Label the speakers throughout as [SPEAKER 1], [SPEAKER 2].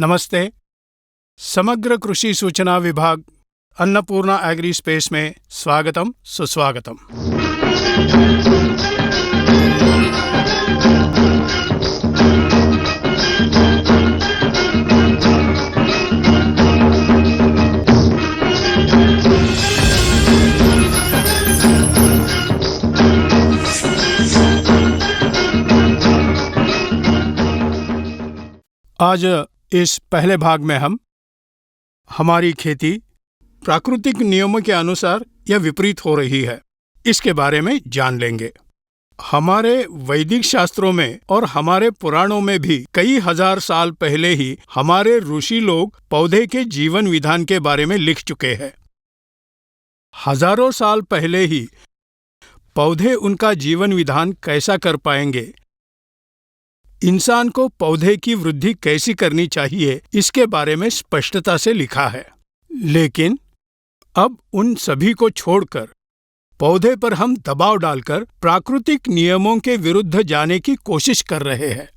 [SPEAKER 1] नमस्ते। समग्र कृषि सूचना विभाग अन्नपूर्णा एग्री स्पेस में स्वागतम सुस्वागतम। आज इस पहले भाग में हम हमारी खेती प्राकृतिक नियमों के अनुसार या विपरीत हो रही है, इसके बारे में जान लेंगे। हमारे वैदिक शास्त्रों में और हमारे पुराणों में भी कई हजार साल पहले ही हमारे ऋषि लोग पौधे के जीवन विधान के बारे में लिख चुके हैं। हजारों साल पहले ही पौधे उनका जीवन विधान कैसा कर पाएंगे, इंसान को पौधे की वृद्धि कैसी करनी चाहिए, इसके बारे में स्पष्टता से लिखा है। लेकिन अब उन सभी को छोड़कर पौधे पर हम दबाव डालकर प्राकृतिक नियमों के विरुद्ध जाने की कोशिश कर रहे हैं।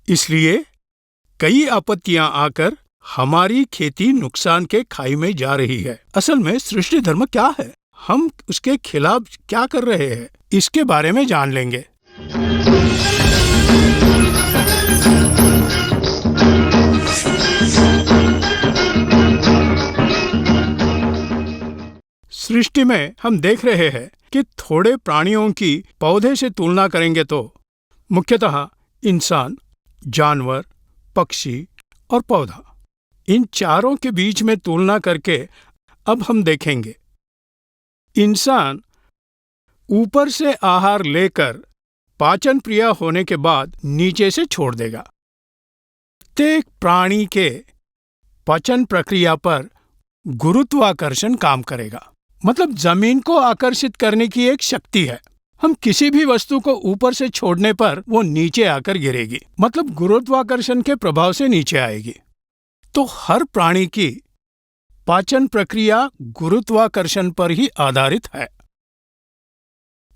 [SPEAKER 1] इसलिए कई आपत्तियां आकर हमारी खेती नुकसान के खाई में जा रही है। असल में सृष्टि धर्म क्या है, हम उसके खिलाफ क्या कर रहे हैं, इसके बारे में जान लेंगे। सृष्टि में हम देख रहे हैं कि थोड़े प्राणियों की पौधे से तुलना करेंगे तो मुख्यतः इंसान, जानवर, पक्षी और पौधा, इन चारों के बीच में तुलना करके अब हम देखेंगे इंसान ऊपर से आहार लेकर पाचन क्रिया होने के बाद नीचे से छोड़ देगा। प्रत्येक प्राणी के पाचन प्रक्रिया पर गुरुत्वाकर्षण काम करेगा, मतलब जमीन को आकर्षित करने की एक शक्ति है। हम किसी भी वस्तु को ऊपर से छोड़ने पर वो नीचे आकर गिरेगी, मतलब गुरुत्वाकर्षण के प्रभाव से नीचे आएगी। तो हर प्राणी की पाचन प्रक्रिया गुरुत्वाकर्षण पर ही आधारित है।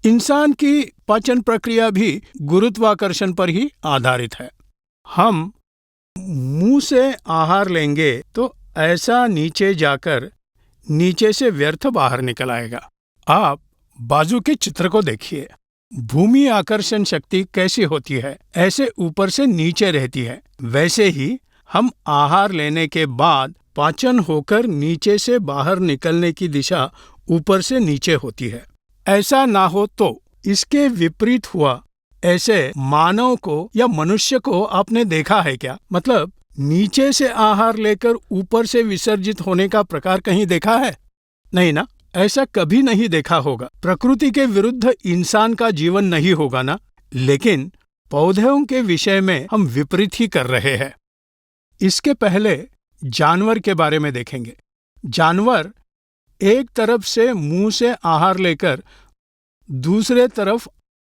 [SPEAKER 1] इंसान की पाचन प्रक्रिया भी गुरुत्वाकर्षण पर ही आधारित है। हम मुंह से आहार लेंगे तो ऐसा नीचे जाकर नीचे से व्यर्थ बाहर निकल आएगा। आप बाजू के चित्र को देखिए। भूमि आकर्षण शक्ति कैसी होती है, ऐसे ऊपर से नीचे रहती है। वैसे ही हम आहार लेने के बाद पाचन होकर नीचे से बाहर निकलने की दिशा ऊपर से नीचे होती है। ऐसा ना हो तो इसके विपरीत हुआ ऐसे मानव को या मनुष्य को आपने देखा है क्या? मतलब नीचे से आहार लेकर ऊपर से विसर्जित होने का प्रकार कहीं देखा है? नहीं ना, ऐसा कभी नहीं देखा होगा। प्रकृति के विरुद्ध इंसान का जीवन नहीं होगा ना। लेकिन पौधों के विषय में हम विपरीत ही कर रहे हैं। इसके पहले जानवर के बारे में देखेंगे। जानवर एक तरफ से मुंह से आहार लेकर दूसरे तरफ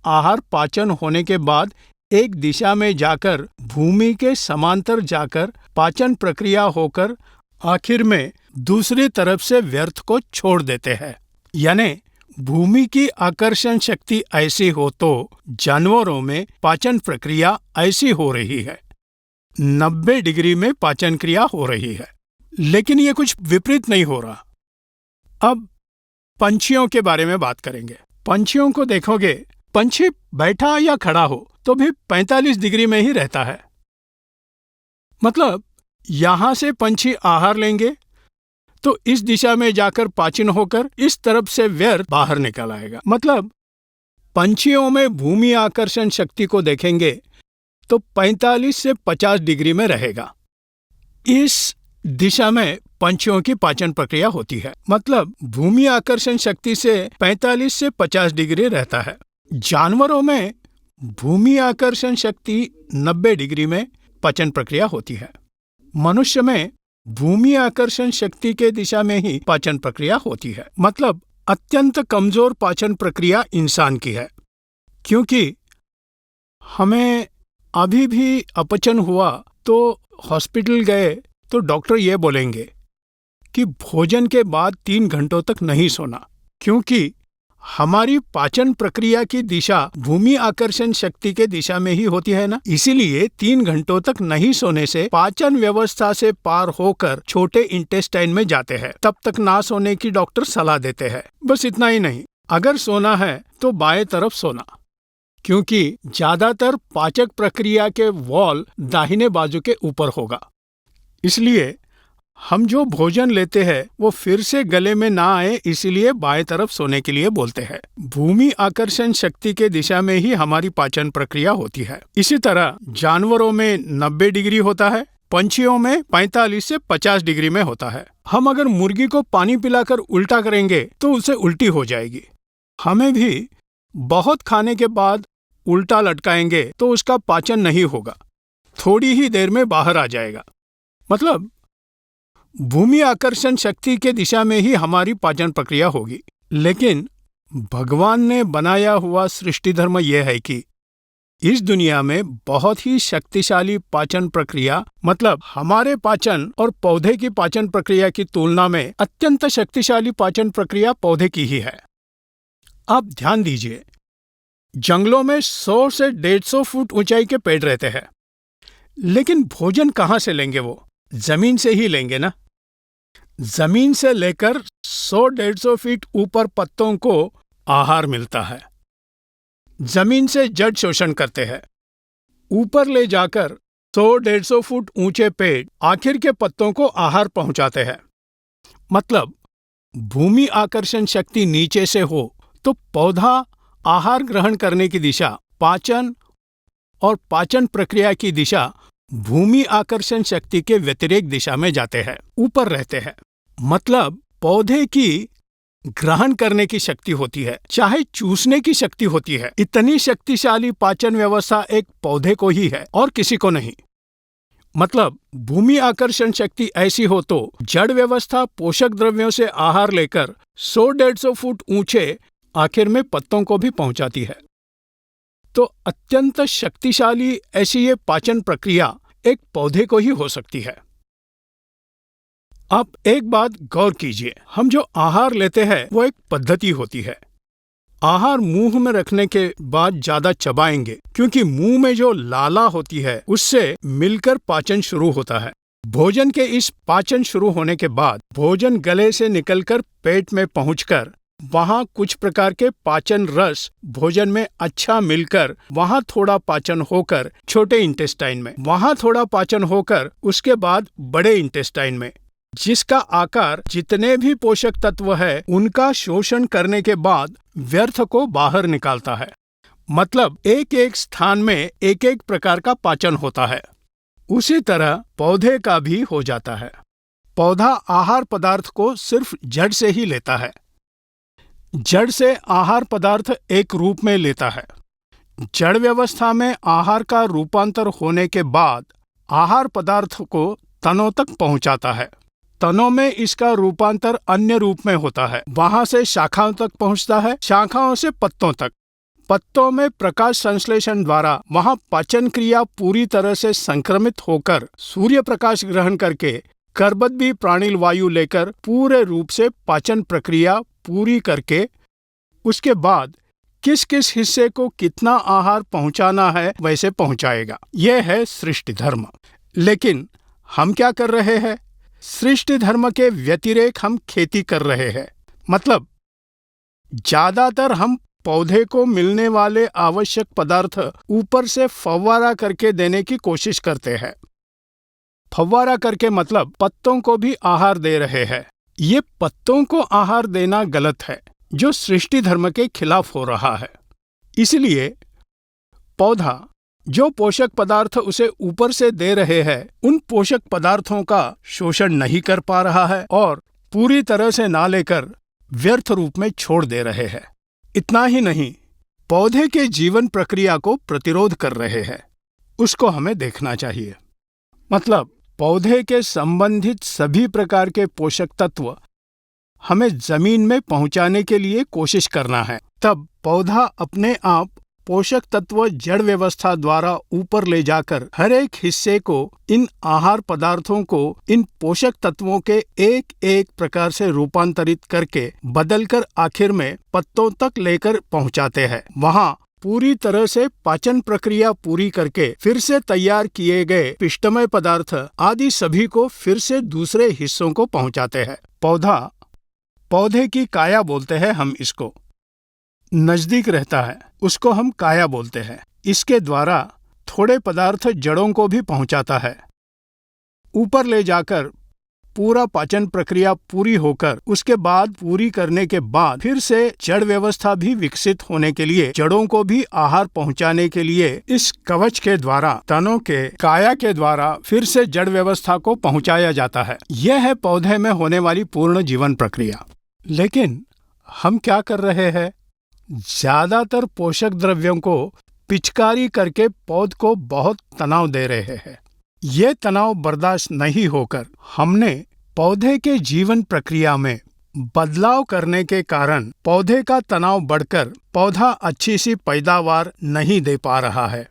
[SPEAKER 1] आहार पाचन होने के बाद एक दिशा में जाकर भूमि के समांतर जाकर पाचन प्रक्रिया होकर आखिर में दूसरी तरफ से व्यर्थ को छोड़ देते हैं। यानी भूमि की आकर्षण शक्ति ऐसी हो तो जानवरों में पाचन प्रक्रिया ऐसी हो रही है, 90 डिग्री में पाचन क्रिया हो रही है। लेकिन ये कुछ विपरीत नहीं हो रहा। अब पंछियों के बारे में बात करेंगे। पंछियों को देखोगे, पंछी बैठा या खड़ा हो तो भी 45 डिग्री में ही रहता है। मतलब यहां से पंछी आहार लेंगे तो इस दिशा में जाकर पाचन होकर इस तरफ से व्यर्थ बाहर निकल आएगा। मतलब पंछियों में भूमि आकर्षण शक्ति को देखेंगे तो 45 से 50 डिग्री में रहेगा। इस दिशा में पंछियों की पाचन प्रक्रिया होती है। मतलब भूमि आकर्षण शक्ति से 45 से 50 डिग्री रहता है। जानवरों में भूमि आकर्षण शक्ति 90 डिग्री में पाचन प्रक्रिया होती है। मनुष्य में भूमि आकर्षण शक्ति के दिशा में ही पाचन प्रक्रिया होती है। मतलब अत्यंत कमजोर पाचन प्रक्रिया इंसान की है। क्योंकि हमें अभी भी अपचन हुआ तो हॉस्पिटल गए तो डॉक्टर ये बोलेंगे कि भोजन के बाद 3 घंटों तक नहीं सोना, क्योंकि हमारी पाचन प्रक्रिया की दिशा भूमि आकर्षण शक्ति के दिशा में ही होती है ना। इसीलिए 3 घंटों तक नहीं सोने से पाचन व्यवस्था से पार होकर छोटे इंटेस्टाइन में जाते हैं। तब तक ना सोने की डॉक्टर सलाह देते हैं। बस इतना ही नहीं, अगर सोना है तो बाएं तरफ सोना, क्योंकि ज्यादातर पाचक प्रक्रिया के वॉल दाहिने बाजू के ऊपर होगा। इसलिए हम जो भोजन लेते हैं वो फिर से गले में ना आए, इसीलिए बाएं तरफ सोने के लिए बोलते हैं। भूमि आकर्षण शक्ति के दिशा में ही हमारी पाचन प्रक्रिया होती है। इसी तरह जानवरों में 90 डिग्री होता है, पंछियों में 45 से 50 डिग्री में होता है। हम अगर मुर्गी को पानी पिलाकर उल्टा करेंगे तो उसे उल्टी हो जाएगी। हमें भी बहुत खाने के बाद उल्टा लटकाएंगे तो उसका पाचन नहीं होगा, थोड़ी ही देर में बाहर आ जाएगा। मतलब भूमि आकर्षण शक्ति के दिशा में ही हमारी पाचन प्रक्रिया होगी। लेकिन भगवान ने बनाया हुआ सृष्टि धर्म यह है कि इस दुनिया में बहुत ही शक्तिशाली पाचन प्रक्रिया, मतलब हमारे पाचन और पौधे की पाचन प्रक्रिया की तुलना में अत्यंत शक्तिशाली पाचन प्रक्रिया पौधे की ही है। आप ध्यान दीजिए, जंगलों में 100 से 150 फुट ऊंचाई के पेड़ रहते हैं, लेकिन भोजन कहाँ से लेंगे? वो जमीन से ही लेंगे ना। जमीन से लेकर 100-150 फीट ऊपर पत्तों को आहार मिलता है। जमीन से जड़ शोषण करते हैं, ऊपर ले जाकर 100-150 फुट ऊंचे पेड़ आखिर के पत्तों को आहार पहुंचाते हैं। मतलब भूमि आकर्षण शक्ति नीचे से हो तो पौधा आहार ग्रहण करने की दिशा पाचन और पाचन प्रक्रिया की दिशा भूमि आकर्षण शक्ति के व्यतिरेक दिशा में जाते हैं, ऊपर रहते हैं। मतलब पौधे की ग्रहण करने की शक्ति होती है, चाहे चूसने की शक्ति होती है। इतनी शक्तिशाली पाचन व्यवस्था एक पौधे को ही है और किसी को नहीं। मतलब भूमि आकर्षण शक्ति ऐसी हो तो जड़ व्यवस्था पोषक द्रव्यों से आहार लेकर 100-150 फुट ऊंचे आखिर में पत्तों को भी पहुंचाती है। तो अत्यंत शक्तिशाली ऐसी ये पाचन प्रक्रिया एक पौधे को ही हो सकती है। आप एक बात गौर कीजिए, हम जो आहार लेते हैं वो एक पद्धति होती है। आहार मुंह में रखने के बाद ज्यादा चबाएंगे, क्योंकि मुंह में जो लाला होती है उससे मिलकर पाचन शुरू होता है। भोजन के इस पाचन शुरू होने के बाद भोजन गले से निकलकर पेट में पहुंचकर वहां कुछ प्रकार के पाचन रस भोजन में अच्छा मिलकर वहां थोड़ा पाचन होकर छोटे इंटेस्टाइन में, वहां थोड़ा पाचन होकर उसके बाद बड़े इंटेस्टाइन में, जिसका आकार जितने भी पोषक तत्व है उनका शोषण करने के बाद व्यर्थ को बाहर निकालता है। मतलब एक एक स्थान में एक एक प्रकार का पाचन होता है। उसी तरह पौधे का भी हो जाता है। पौधा आहार पदार्थ को सिर्फ जड़ से ही लेता है। जड़ से आहार पदार्थ एक रूप में लेता है। जड़ व्यवस्था में आहार का रूपांतर होने के बाद आहार पदार्थ को तनों तक पहुंचाता है। तनों में इसका रूपांतर अन्य रूप में होता है, वहां से शाखाओं तक पहुंचता है, शाखाओं से पत्तों तक। पत्तों में प्रकाश संश्लेषण द्वारा वहां पाचन क्रिया पूरी तरह से संक्रमित होकर सूर्य प्रकाश ग्रहण करके कर्बत भी प्राणिल वायु लेकर पूरे रूप से पाचन प्रक्रिया पूरी करके उसके बाद किस किस हिस्से को कितना आहार पहुंचाना है वैसे पहुंचाएगा। यह है सृष्टि धर्म। लेकिन हम क्या कर रहे हैं? सृष्टि धर्म के व्यतिरेक हम खेती कर रहे हैं। मतलब ज्यादातर हम पौधे को मिलने वाले आवश्यक पदार्थ ऊपर से फव्वारा करके देने की कोशिश करते हैं। फव्वारा करके मतलब पत्तों को भी आहार दे रहे हैं। ये पत्तों को आहार देना गलत है, जो सृष्टि धर्म के खिलाफ हो रहा है। इसलिए पौधा जो पोषक पदार्थ उसे ऊपर से दे रहे हैं उन पोषक पदार्थों का शोषण नहीं कर पा रहा है और पूरी तरह से ना लेकर व्यर्थ रूप में छोड़ दे रहे हैं। इतना ही नहीं, पौधे के जीवन प्रक्रिया को प्रतिरोध कर रहे हैं। उसको हमें देखना चाहिए। मतलब पौधे के संबंधित सभी प्रकार के पोषक तत्व हमें जमीन में पहुंचाने के लिए कोशिश करना है, तब पौधा अपने आप पोषक तत्व जड़ व्यवस्था द्वारा ऊपर ले जाकर हर एक हिस्से को इन आहार पदार्थों को इन पोषक तत्वों के एक एक प्रकार से रूपांतरित करके बदलकर आखिर में पत्तों तक लेकर पहुंचाते हैं। वहां पूरी तरह से पाचन प्रक्रिया पूरी करके फिर से तैयार किए गए पिष्टमय पदार्थ आदि सभी को फिर से दूसरे हिस्सों को पहुंचाते हैं। पौधे की काया बोलते हैं हम इसको, नजदीक रहता है उसको हम काया बोलते हैं। इसके द्वारा थोड़े पदार्थ जड़ों को भी पहुंचाता है। ऊपर ले जाकर पूरा पाचन प्रक्रिया पूरी होकर उसके बाद पूरी करने के बाद फिर से जड़ व्यवस्था भी विकसित होने के लिए जड़ों को भी आहार पहुंचाने के लिए इस कवच के द्वारा तनों के काया के द्वारा फिर से जड़ व्यवस्था को पहुंचाया जाता है। यह है पौधे में होने वाली पूर्ण जीवन प्रक्रिया। लेकिन हम क्या कर रहे हैं? ज्यादातर पोषक द्रव्यों को पिचकारी करके पौध को बहुत तनाव दे रहे हैं। ये तनाव बर्दाश्त नहीं होकर हमने पौधे के जीवन प्रक्रिया में बदलाव करने के कारण पौधे का तनाव बढ़कर पौधा अच्छी सी पैदावार नहीं दे पा रहा है।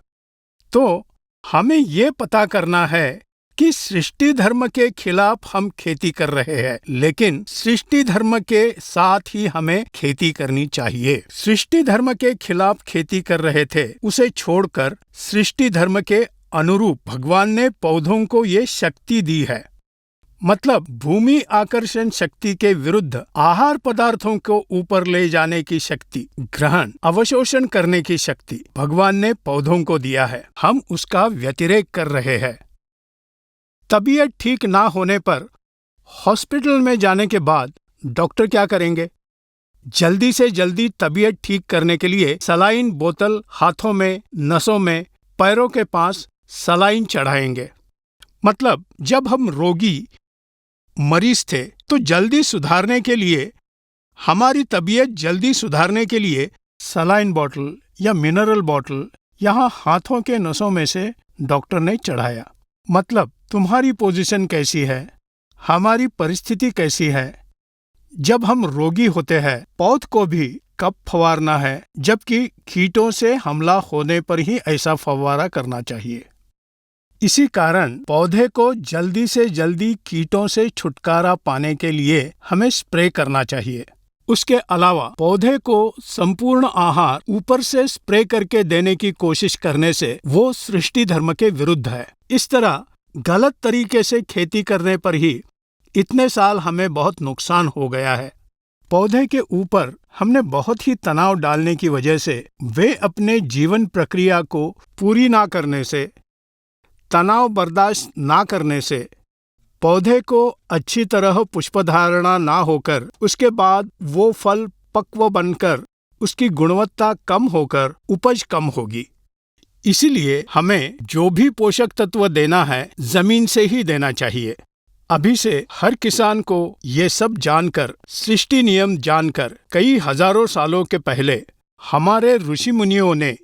[SPEAKER 1] तो हमें ये पता करना है कि सृष्टि धर्म के खिलाफ हम खेती कर रहे हैं, लेकिन सृष्टि धर्म के साथ ही हमें खेती करनी चाहिए। सृष्टि धर्म के खिलाफ खेती कर रहे थे, उसे छोड़कर सृष्टि धर्म के अनुरूप भगवान ने पौधों को ये शक्ति दी है। मतलब भूमि आकर्षण शक्ति के विरुद्ध आहार पदार्थों को ऊपर ले जाने की शक्ति, ग्रहण अवशोषण करने की शक्ति भगवान ने पौधों को दिया है। हम उसका व्यतिरेक कर रहे हैं। तबीयत ठीक ना होने पर हॉस्पिटल में जाने के बाद डॉक्टर क्या करेंगे? जल्दी से जल्दी तबीयत ठीक करने के लिए सलाइन बोतल हाथों में, नसों में, पैरों के पास सलाइन चढ़ाएंगे। मतलब जब हम रोगी मरीज थे तो जल्दी सुधारने के लिए, हमारी तबीयत जल्दी सुधारने के लिए सलाइन बॉटल या मिनरल बॉटल यहाँ हाथों के नसों में से डॉक्टर ने चढ़ाया। मतलब तुम्हारी पोजीशन कैसी है, हमारी परिस्थिति कैसी है। जब हम रोगी होते हैं, पौध को भी कब फवारना है, जबकि कीटों से हमला होने पर ही ऐसा फवारा करना चाहिए। इसी कारण पौधे को जल्दी से जल्दी कीटों से छुटकारा पाने के लिए हमें स्प्रे करना चाहिए। उसके अलावा पौधे को संपूर्ण आहार ऊपर से स्प्रे करके देने की कोशिश करने से वो सृष्टि धर्म के विरुद्ध है। इस तरह गलत तरीके से खेती करने पर ही इतने साल हमें बहुत नुकसान हो गया है। पौधे के ऊपर हमने बहुत ही तनाव डालने की वजह से, वे अपने जीवन प्रक्रिया को पूरी ना करने से, तनाव बर्दाश्त ना करने से, पौधे को अच्छी तरह पुष्पधारणा ना होकर उसके बाद वो फल पक्व बनकर उसकी गुणवत्ता कम होकर उपज कम होगी। इसीलिए हमें जो भी पोषक तत्व देना है जमीन से ही देना चाहिए। अभी से हर किसान को ये सब जानकर, सृष्टि नियम जानकर, कई हजारों सालों के पहले हमारे ऋषि मुनियों ने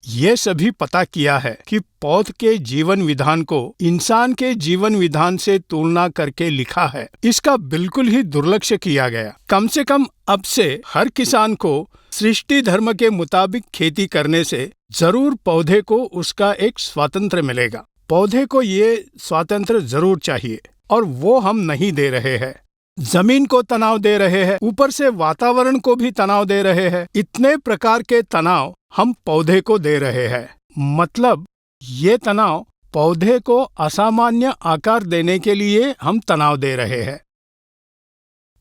[SPEAKER 1] ये सभी पता किया है कि पौध के जीवन विधान को इंसान के जीवन विधान से तुलना करके लिखा है। इसका बिल्कुल ही दुर्लक्ष्य किया गया। कम से कम अब से हर किसान को सृष्टि धर्म के मुताबिक खेती करने से जरूर पौधे को उसका एक स्वातंत्र्य मिलेगा। पौधे को ये स्वातंत्र्य जरूर चाहिए और वो हम नहीं दे रहे हैं। जमीन को तनाव दे रहे हैं, ऊपर से वातावरण को भी तनाव दे रहे हैं। इतने प्रकार के तनाव हम पौधे को दे रहे हैं। मतलब ये तनाव पौधे को असामान्य आकार देने के लिए हम तनाव दे रहे हैं।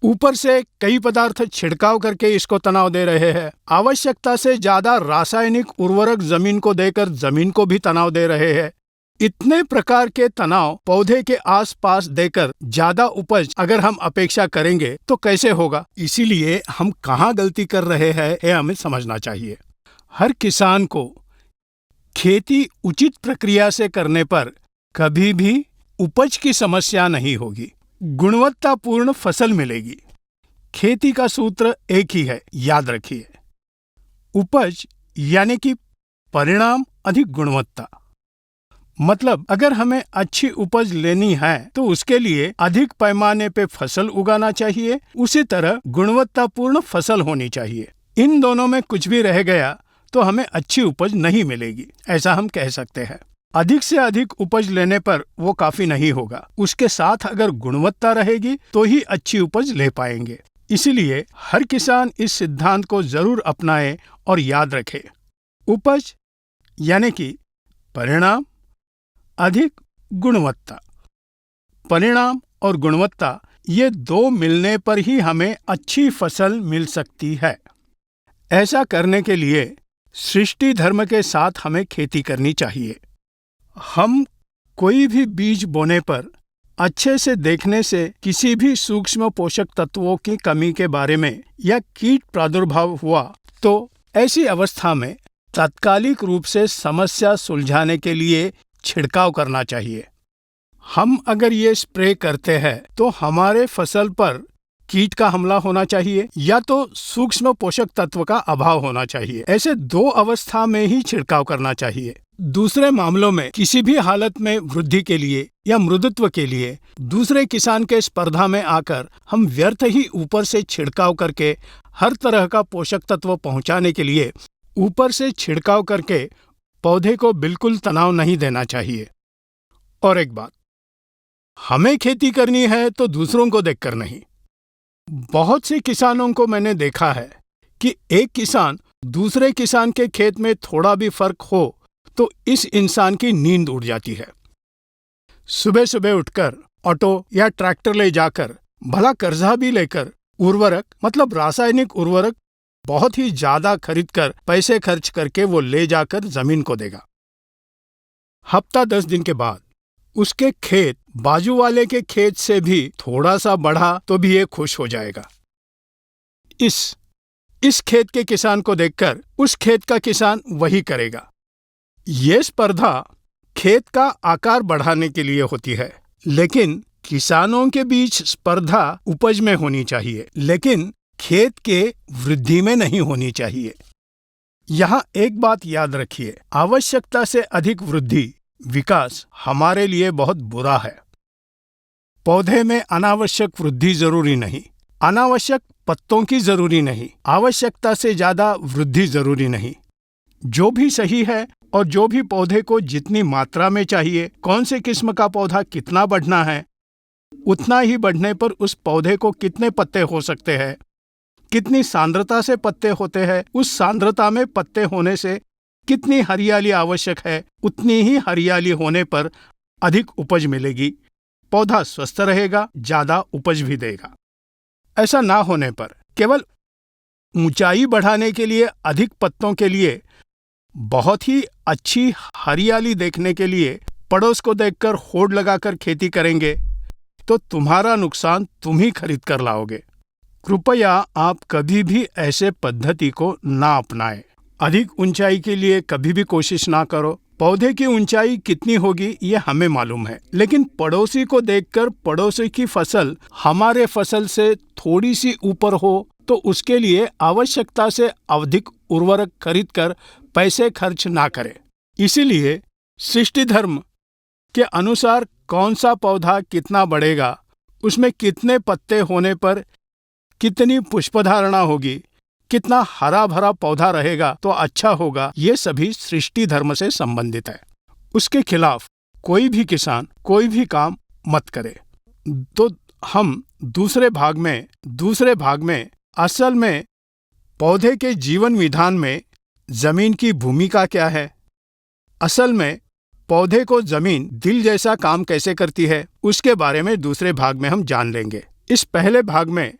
[SPEAKER 1] ऊपर से कई पदार्थ छिड़काव करके इसको तनाव दे रहे हैं। आवश्यकता से ज्यादा रासायनिक उर्वरक जमीन को देकर जमीन को भी तनाव दे रहे हैं। इतने प्रकार के तनाव पौधे के आसपास देकर ज्यादा उपज अगर हम अपेक्षा करेंगे तो कैसे होगा? इसीलिए हम कहाँ गलती कर रहे हैं ये हमें समझना चाहिए। हर किसान को खेती उचित प्रक्रिया से करने पर कभी भी उपज की समस्या नहीं होगी, गुणवत्तापूर्ण फसल मिलेगी। खेती का सूत्र एक ही है, याद रखिए। उपज यानी कि परिणाम अधिक गुणवत्ता। मतलब अगर हमें अच्छी उपज लेनी है तो उसके लिए अधिक पैमाने पे फसल उगाना चाहिए, उसी तरह गुणवत्तापूर्ण फसल होनी चाहिए। इन दोनों में कुछ भी रह गया तो हमें अच्छी उपज नहीं मिलेगी, ऐसा हम कह सकते हैं। अधिक से अधिक उपज लेने पर वो काफी नहीं होगा, उसके साथ अगर गुणवत्ता रहेगी तो ही अच्छी उपज ले पाएंगे। इसीलिए हर किसान इस सिद्धांत को जरूर अपनाए और याद रखे, उपज यानी कि परिणाम अधिक गुणवत्ता। परिणाम और गुणवत्ता ये दो मिलने पर ही हमें अच्छी फसल मिल सकती है। ऐसा करने के लिए सृष्टि धर्म के साथ हमें खेती करनी चाहिए। हम कोई भी बीज बोने पर अच्छे से देखने से किसी भी सूक्ष्म पोषक तत्वों की कमी के बारे में या कीट प्रादुर्भाव हुआ तो ऐसी अवस्था में तात्कालिक रूप से समस्या सुलझाने के लिए छिड़काव करना चाहिए। हम अगर ये स्प्रे करते हैं तो हमारे फसल पर कीट का हमला होना चाहिए या तो सूक्ष्म पोषक तत्व का अभाव होना चाहिए। ऐसे दो अवस्था में ही छिड़काव करना चाहिए। दूसरे मामलों में किसी भी हालत में वृद्धि के लिए या मृदुत्व के लिए दूसरे किसान के स्पर्धा में आकर हम व्यर्थ ही ऊपर से छिड़काव करके हर तरह का पोषक तत्व पहुंचाने के लिए ऊपर से छिड़काव करके पौधे को बिल्कुल तनाव नहीं देना चाहिए। और एक बात, हमें खेती करनी है तो दूसरों को देखकर नहीं। बहुत से किसानों को मैंने देखा है कि एक किसान दूसरे किसान के खेत में थोड़ा भी फर्क हो तो इस इंसान की नींद उड़ जाती है। सुबह सुबह उठकर ऑटो या ट्रैक्टर ले जाकर, भला कर्जा भी लेकर, उर्वरक मतलब रासायनिक उर्वरक बहुत ही ज्यादा खरीदकर पैसे खर्च करके वो ले जाकर जमीन को देगा। हफ्ता 10 दिन के बाद उसके खेत बाजू वाले के खेत से भी थोड़ा सा बढ़ा तो भी ये खुश हो जाएगा। इस खेत के किसान को देखकर उस खेत का किसान वही करेगा। ये स्पर्धा खेत का आकार बढ़ाने के लिए होती है, लेकिन किसानों के बीच स्पर्धा उपज में होनी चाहिए, लेकिन खेत के वृद्धि में नहीं होनी चाहिए। यहाँ एक बात याद रखिए, आवश्यकता से अधिक वृद्धि, विकास हमारे लिए बहुत बुरा है। पौधे में अनावश्यक वृद्धि जरूरी नहीं, अनावश्यक पत्तों की जरूरी नहीं, आवश्यकता से ज्यादा वृद्धि जरूरी नहीं। जो भी सही है और जो भी पौधे को जितनी मात्रा में चाहिए, कौन से किस्म का पौधा कितना बढ़ना है, उतना ही बढ़ने पर उस पौधे को कितने पत्ते हो सकते हैं, कितनी सांद्रता से पत्ते होते हैं, उस सांद्रता में पत्ते होने से कितनी हरियाली आवश्यक है, उतनी ही हरियाली होने पर अधिक उपज मिलेगी, पौधा स्वस्थ रहेगा, ज्यादा उपज भी देगा। ऐसा ना होने पर केवल ऊंचाई बढ़ाने के लिए, अधिक पत्तों के लिए, बहुत ही अच्छी हरियाली देखने के लिए पड़ोस को देखकर होड़ लगाकर खेती करेंगे तो तुम्हारा नुकसान तुम ही खरीद कर लाओगे। कृपया आप कभी भी ऐसे पद्धति को ना अपनाएं। अधिक ऊंचाई के लिए कभी भी कोशिश ना करो। पौधे की ऊंचाई कितनी होगी ये हमें मालूम है, लेकिन पड़ोसी को देखकर पड़ोसी की फसल हमारे फसल से थोड़ी सी ऊपर हो तो उसके लिए आवश्यकता से अधिक उर्वरक खरीदकर पैसे खर्च ना करें। इसीलिए सृष्टि धर्म के अनुसार कौन सा पौधा कितना बढ़ेगा, उसमें कितने पत्ते होने पर कितनी पुष्पधारणा होगी, कितना हरा भरा पौधा रहेगा तो अच्छा होगा, ये सभी सृष्टि धर्म से संबंधित है। उसके खिलाफ कोई भी किसान कोई भी काम मत करे। तो हम दूसरे भाग में असल में पौधे के जीवन विधान में जमीन की भूमिका क्या है, असल में पौधे को जमीन दिल जैसा काम कैसे करती है, उसके बारे में दूसरे भाग में हम जान लेंगे। इस पहले भाग में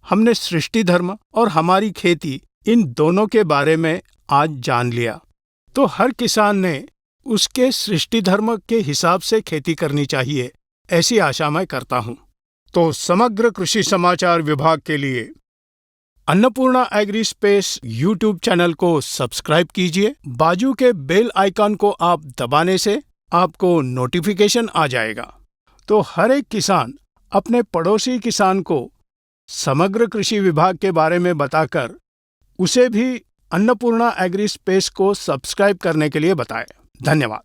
[SPEAKER 1] हमने सृष्टि धर्म और हमारी खेती, इन दोनों के बारे में आज जान लिया। तो हर किसान ने उसके सृष्टि धर्म के हिसाब से खेती करनी चाहिए, ऐसी आशा मैं करता हूँ। तो समग्र कृषि समाचार विभाग के लिए Annapurna agri space YouTube channel को सब्सक्राइब कीजिए। बाजू के बेल आइकन को आप दबाने से आपको नोटिफिकेशन आ जाएगा। तो हर एक किसान अपने पड़ोसी किसान को समग्र कृषि विभाग के बारे में बताकर उसे भी अन्नपूर्णा एग्री स्पेस को सब्सक्राइब करने के लिए बताएं। धन्यवाद।